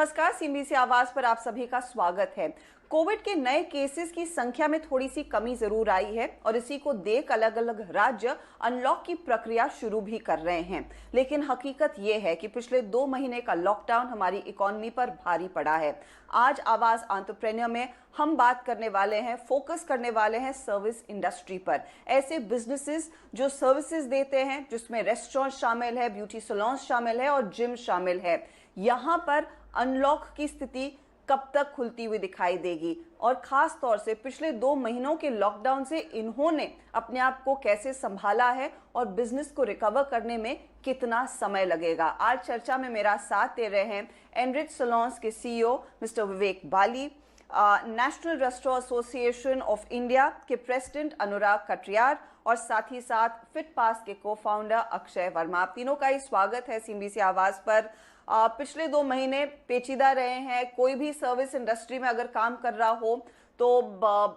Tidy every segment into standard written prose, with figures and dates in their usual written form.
नमस्कार, सीबीसी आवाज पर आप सभी का स्वागत है। कोविड के नए केसेस की संख्या में थोड़ी सी कमी जरूर आई है और इसी को देख अलग अलग राज्य अनलॉक की प्रक्रिया शुरू भी कर रहे हैं। लेकिन हकीकत यह है कि पिछले 2 महीने का लॉकडाउन हमारी इकोनॉमी पर भारी पड़ा है। आज आवाज एंटरप्रेन्योर में हम बात करने वाले हैं, फोकस करने वाले हैं सर्विस इंडस्ट्री पर। ऐसे बिजनेसेस जो सर्विसेज देते हैं, जिसमें रेस्टोरेंट शामिल है, ब्यूटी सैलून शामिल है और जिम शामिल है। यहां पर अनलॉक की स्थिति कब तक खुलती हुई दिखाई देगी और खास तौर से पिछले 2 महीनों के लॉकडाउन से इन्होंने अपने आप को कैसे संभाला है और बिजनेस को रिकवर करने में कितना समय लगेगा। आज चर्चा में मेरा साथ दे रहे हैं एनरिच सैलून्स के CEO mister Vivek Bali, national restaurant association of India के प्रेसिडेंट अनुराग कटियार और साथ ही साथ फिटपास के को फाउंडर अक्षय वर्मा। आप तीनों का ही स्वागत है सीबीसी आवाज पर। पिछले 2 महीने पेचीदा रहे हैं। कोई भी सर्विस इंडस्ट्री में अगर काम कर रहा हो तो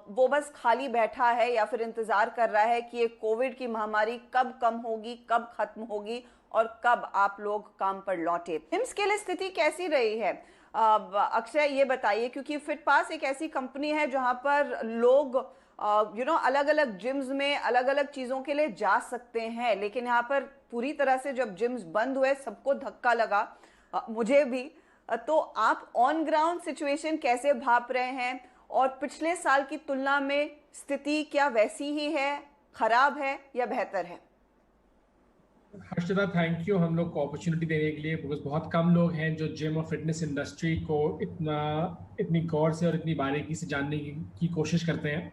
वो बस खाली बैठा है या फिर इंतजार कर रहा है कि ये कोविड की महामारी कब कम होगी, कब खत्म होगी और कब आप लोग काम पर लौटे। जिम्स के लिए स्थिति कैसी रही है? अक्षय ये बताइए, क्योंकि फिटपास एक ऐसी कंपनी है जहां पर लोग अलग अलग जिम्स में अलग अलग चीजों के लिए जा सकते हैं, लेकिन यहाँ पर पूरी तरह से जब जिम्स बंद हुए सबको धक्का लगा, मुझे भी। तो आप ऑन ग्राउंड सिचुएशन कैसे भाप रहे हैं और पिछले साल की तुलना में स्थिति क्या वैसी ही है, खराब है या बेहतर है? हर्षदा, थैंक यू हम लोग को अपॉर्चुनिटी देने के लिए, बिकॉज बहुत कम लोग हैं जो जिम और फिटनेस इंडस्ट्री को इतनी गौर से और इतनी बारीकी से जानने की कोशिश करते हैं।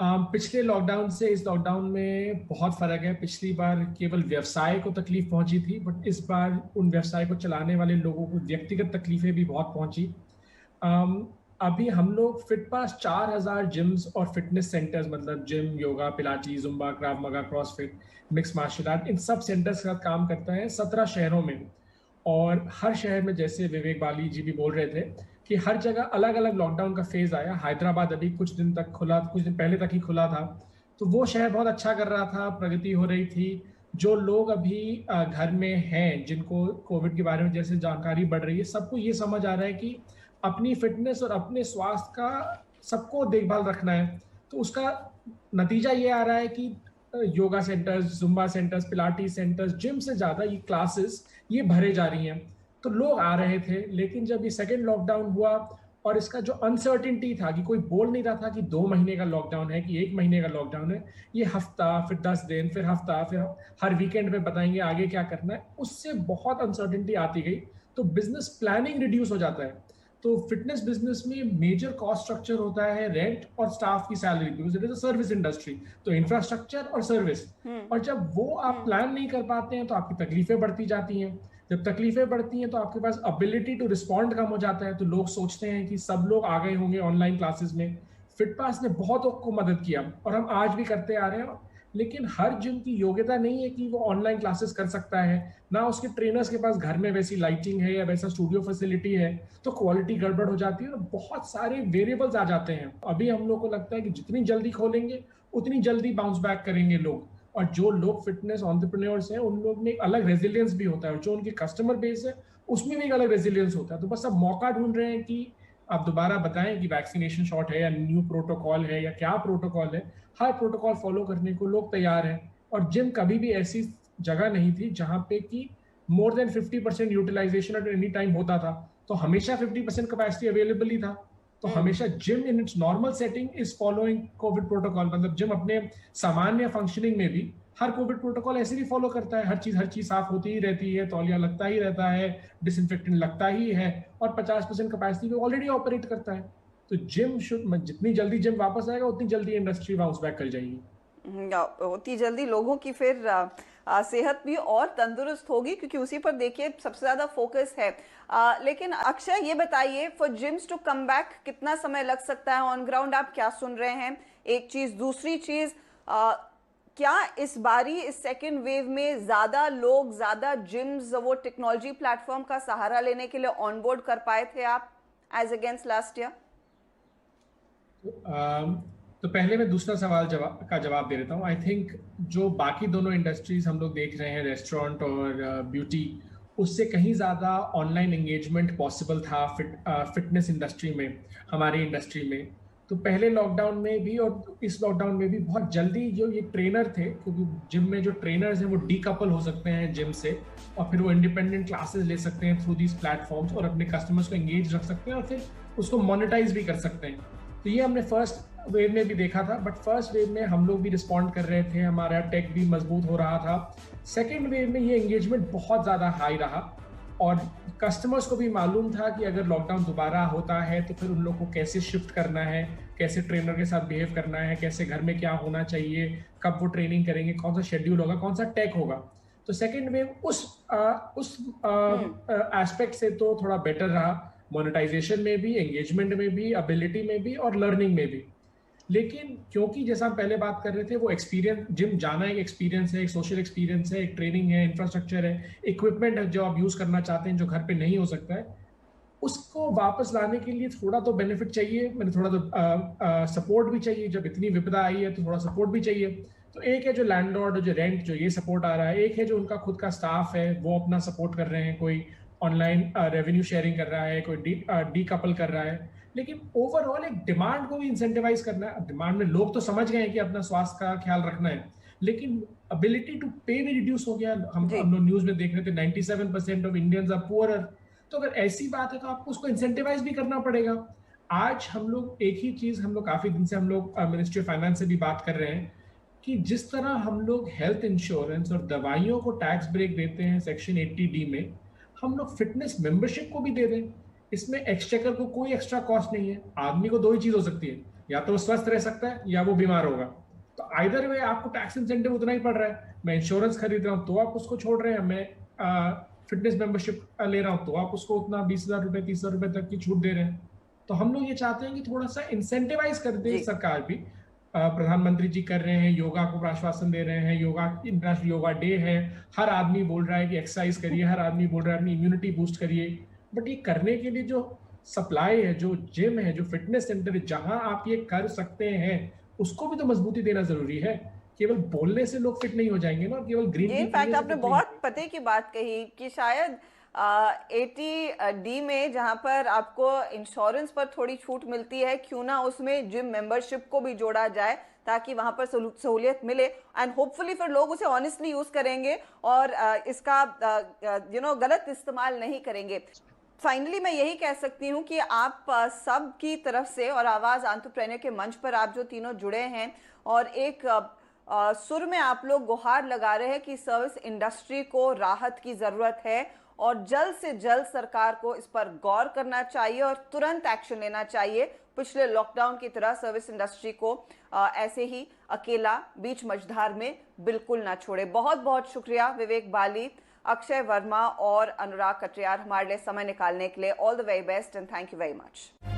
पिछले लॉकडाउन से इस लॉकडाउन में बहुत फ़र्क है। पिछली बार केवल व्यवसाय को तकलीफ पहुंची थी, बट इस बार उन व्यवसाय को चलाने वाले लोगों को व्यक्तिगत तकलीफें भी बहुत पहुंची। अभी हम लोग फिटपास 4000 जिम्स और फिटनेस सेंटर्स, मतलब जिम, योगा, पिलाटी, जुम्बा, क्राव मगा, क्रॉसफिट, मिक्स मार्शल आर्ट, इन सब सेंटर्स के साथ काम करता है 17 शहरों में। और हर शहर में, जैसे विवेक बाली जी भी बोल रहे थे, कि हर जगह अलग अलग लॉकडाउन का फेज आया। हैदराबाद अभी कुछ दिन तक खुला, कुछ दिन पहले तक ही खुला था, तो वो शहर बहुत अच्छा कर रहा था, प्रगति हो रही थी। जो लोग अभी घर में हैं, जिनको कोविड के बारे में जैसे जानकारी बढ़ रही है, सबको ये समझ आ रहा है कि अपनी फिटनेस और अपने स्वास्थ्य का सबको देखभाल रखना है। तो उसका नतीजा ये आ रहा है कि yoga centres, zumba centres, pilates centres, gym से ज़्यादा ये क्लासेस ये भरे जा रही हैं। तो लोग आ रहे थे, लेकिन जब ये सेकेंड लॉकडाउन हुआ और इसका जो अनसर्टिनिटी था कि कोई बोल नहीं रहा था कि 2 महीने का लॉकडाउन है कि 1 महीने का लॉकडाउन है, ये हफ्ता, फिर 10 दिन, फिर हफ्ता, फिर हर वीकेंड में बताएंगे आगे क्या करना है, उससे बहुत अनसर्टिनिटी आती गई। तो बिजनेस प्लानिंग रिड्यूस हो जाता है। तो फिटनेस बिजनेस में मेजर कॉस्ट स्ट्रक्चर होता है रेंट और स्टाफ की salary, because it is a service industry. तो इंफ्रास्ट्रक्चर और सर्विस, और जब वो आप प्लान नहीं कर पाते हैं तो आपकी तकलीफें बढ़ती जाती हैं। जब तकलीफें बढ़ती हैं तो आपके पास एबिलिटी टू रिस्पॉन्ड कम हो जाता है। तो लोग सोचते हैं कि सब लोग आ गए होंगे ऑनलाइन क्लासेस में। फिटपास ने बहुतों को मदद किया और हम आज भी करते आ रहे हैं, लेकिन हर जिम की योग्यता नहीं है कि वो ऑनलाइन क्लासेस कर सकता है, ना उसके ट्रेनर्स के पास घर में वैसी लाइटिंग है या वैसा स्टूडियो फैसिलिटी है। तो क्वालिटी गड़बड़ हो जाती है और बहुत सारे वेरिएबल्स आ जाते हैं। अभी हम लोग को लगता है कि जितनी जल्दी खोलेंगे उतनी जल्दी बाउंस बैक करेंगे लोग, और जो लोग फिटनेस एंटरप्रेन्योर्स हैं उन लोग में एक अलग रेजिलियंस भी होता है, और जो उनके कस्टमर बेस है उसमें भी एक अलग रेजिलियंस होता है। तो बस अब मौका ढूंढ रहे हैं कि आप दोबारा बताएं कि वैक्सीनेशन शॉट है या न्यू प्रोटोकॉल है या क्या प्रोटोकॉल है। हर प्रोटोकॉल फॉलो करने को लोग तैयार हैं। और जिम कभी भी ऐसी जगह नहीं थी जहां पे कि more than 50% utilisation at any time होता था। तो हमेशा 50% कैपेसिटी अवेलेबल ही था। तो हमेशा gym in its normal setting is following Covid protocol, मतलब जिम अपने सामान्य फंक्शनिंग में भी हर कोविड प्रोटोकॉल ऐसे भी फॉलो करता है। हर चीज साफ होती ही रहती है, तौलिया लगता ही रहता है, डिसइंफेक्टेंट लगता ही है, और 50% कैपेसिटी पे ऑलरेडी ऑपरेट करता है। तो जिम शुड, जितनी जल्दी जिम वापस आएगा उतनी जल्दी इंडस्ट्री बाउंस बैक कर जाएगी। उतनी जल्दी लोगों की फिर सेहत भी और तंदुरुस्त होगी, क्योंकि उसी पर देखिए सबसे ज्यादा फोकस है। लेकिन अक्षय ये बताइए, for gyms to come back कितना समय लग सकता है? ऑन ग्राउंड आप क्या सुन रहे हैं? एक चीज, दूसरी चीज, क्या इस बारी इस सेकेंड वेव में ज्यादा लोग, ज्यादा जिम्स वो टेक्नोलॉजी प्लेटफॉर्म का सहारा लेने के लिए ऑनबोर्ड कर पाए थे आप एज अगेंस्ट लास्ट ईयर? तो पहले मैं दूसरा सवाल का जवाब दे देता हूँ। आई थिंक जो बाकी दोनों इंडस्ट्रीज हम लोग देख रहे हैं, रेस्टोरेंट और ब्यूटी, उससे कहीं ज़्यादा ऑनलाइन एंगेजमेंट पॉसिबल था फिटनेस इंडस्ट्री में, हमारी इंडस्ट्री में। तो पहले लॉकडाउन में भी और इस लॉकडाउन में भी बहुत जल्दी जो ये ट्रेनर थे, क्योंकि जिम में जो ट्रेनर्स हैं वो डीकपल हो सकते हैं जिम से, और फिर वो इंडिपेंडेंट क्लासेस ले सकते हैं थ्रू दीज प्लेटफॉर्म्स और अपने कस्टमर्स को एंगेज रख सकते हैं और फिर उसको मोनेटाइज भी कर सकते हैं। तो ये हमने फर्स्ट वेव में भी देखा था, बट फर्स्ट वेव में हम लोग भी रिस्पॉन्ड कर रहे थे, हमारा टेक भी मजबूत हो रहा था। सेकेंड वेव में ये एंगेजमेंट बहुत ज़्यादा हाई रहा और कस्टमर्स को भी मालूम था कि अगर लॉकडाउन दोबारा होता है तो फिर उन लोग को कैसे शिफ्ट करना है, कैसे ट्रेनर के साथ बिहेव करना है, कैसे घर में क्या होना चाहिए, कब वो ट्रेनिंग करेंगे, कौन सा शेड्यूल होगा, कौन सा टेक होगा। तो सेकेंड वेव उस एस्पेक्ट से तो थोड़ा बेटर रहा, मोनेटाइजेशन में भी, एंगेजमेंट में भी, एबिलिटी में भी और लर्निंग में भी। लेकिन क्योंकि जैसा हम पहले बात कर रहे थे, वो एक्सपीरियंस, जिम जाना एक एक्सपीरियंस है, एक सोशल एक्सपीरियंस है, एक ट्रेनिंग है, इंफ्रास्ट्रक्चर है, इक्विपमेंट है जो आप यूज करना चाहते हैं जो घर पे नहीं हो सकता है, उसको वापस लाने के लिए थोड़ा तो बेनिफिट चाहिए, मैंने थोड़ा तो सपोर्ट भी चाहिए। जब इतनी विपदा आई है तो थोड़ा सपोर्ट भी चाहिए। तो एक है जो लैंडलॉर्ड, जो रेंट, जो ये सपोर्ट आ रहा है, एक है जो उनका खुद का स्टाफ है वो अपना सपोर्ट कर रहे हैं, कोई ऑनलाइन रेवेन्यू शेयरिंग कर रहा है, कोई डी कपल कर रहा है। लेकिन ओवरऑल एक डिमांड को भी इंसेंटिवाइज करना है। डिमांड में लोग तो समझ गए हैं कि अपना स्वास्थ्य का ख्याल रखना है, लेकिन एबिलिटी टू पे भी रिड्यूस हो गया। हम लोग न्यूज में देख रहे थे 97% ऑफ इंडियंस आर पुअरर। तो अगर ऐसी बात है तो आपको उसको इंसेंटिवाइज भी करना पड़ेगा। आज हम लोग एक ही चीज, हम लोग काफी दिन से हम लोग मिनिस्ट्री ऑफ फाइनेंस से भी बात कर रहे हैं कि जिस तरह हम लोग हेल्थ इंश्योरेंस और दवाइयों को टैक्स ब्रेक देते हैं सेक्शन 80D में, हम लोग फिटनेस मेंबरशिप को भी दे दें। इसमें एक्सचेकर को कोई एक्स्ट्रा कॉस्ट नहीं है। आदमी को दो ही चीज हो सकती है, या तो वो स्वस्थ रह सकता है या वो बीमार होगा। तो आइदर वे आपको टैक्स इंसेंटिव उतना ही पड़ रहा है। मैं इंश्योरेंस खरीद रहा हूँ तो आप उसको छोड़ रहे हैं, मैं फिटनेस मेंबरशिप ले रहा हूँ तो आप उसको उतना 20,000 रुपए 30,000 रुपए तक की छूट दे रहे हैं। तो हम लोग ये चाहते हैं कि थोड़ा सा इंसेंटिवाइज कर दे सरकार भी। प्रधानमंत्री जी कर रहे हैं, योगा को आश्वासन दे रहे हैं, योगा, इंटरनेशनल योगा डे है, हर आदमी बोल रहा है कि एक्सरसाइज करिए, हर आदमी बोल रहा है अपनी इम्यूनिटी बूस्ट करिए। बट ये करने के लिए जो सप्लाई है, जो जिम है, जो फिटनेस सेंटर है, जहां आप ये कर सकते हैं, उसको भी तो मजबूती देना जरूरी है। केवल बोलने से लोग फिट नहीं हो जाएंगे ना, केवल ग्रीन टी इनफैक्ट आपने बहुत पते की बात कही कि शायद 80D में जहां पर आपको इंश्योरेंस पर थोड़ी छूट मिलती है, क्यों ना उसमें जिम मेंबरशिप को भी जोड़ा जाए ताकि वहां पर सहूलियत मिले एंड होपफुली फिर लोग उसे ऑनेस्टली यूज करेंगे और इसका गलत इस्तेमाल नहीं करेंगे। फाइनली मैं यही कह सकती हूँ कि आप सब की तरफ से और आवाज एंटरप्रेन्योर के मंच पर आप जो तीनों जुड़े हैं और एक सुर में आप लोग गुहार लगा रहे हैं कि सर्विस इंडस्ट्री को राहत की जरूरत है और जल्द से जल्द सरकार को इस पर गौर करना चाहिए और तुरंत एक्शन लेना चाहिए। पिछले लॉकडाउन की तरह सर्विस इंडस्ट्री को ऐसे ही अकेला बीच मझधार में बिल्कुल ना छोड़े। बहुत बहुत शुक्रिया विवेक बाली, अक्षय वर्मा और अनुराग कटियार हमारे लिए समय निकालने के लिए। All the very best and thank you very much.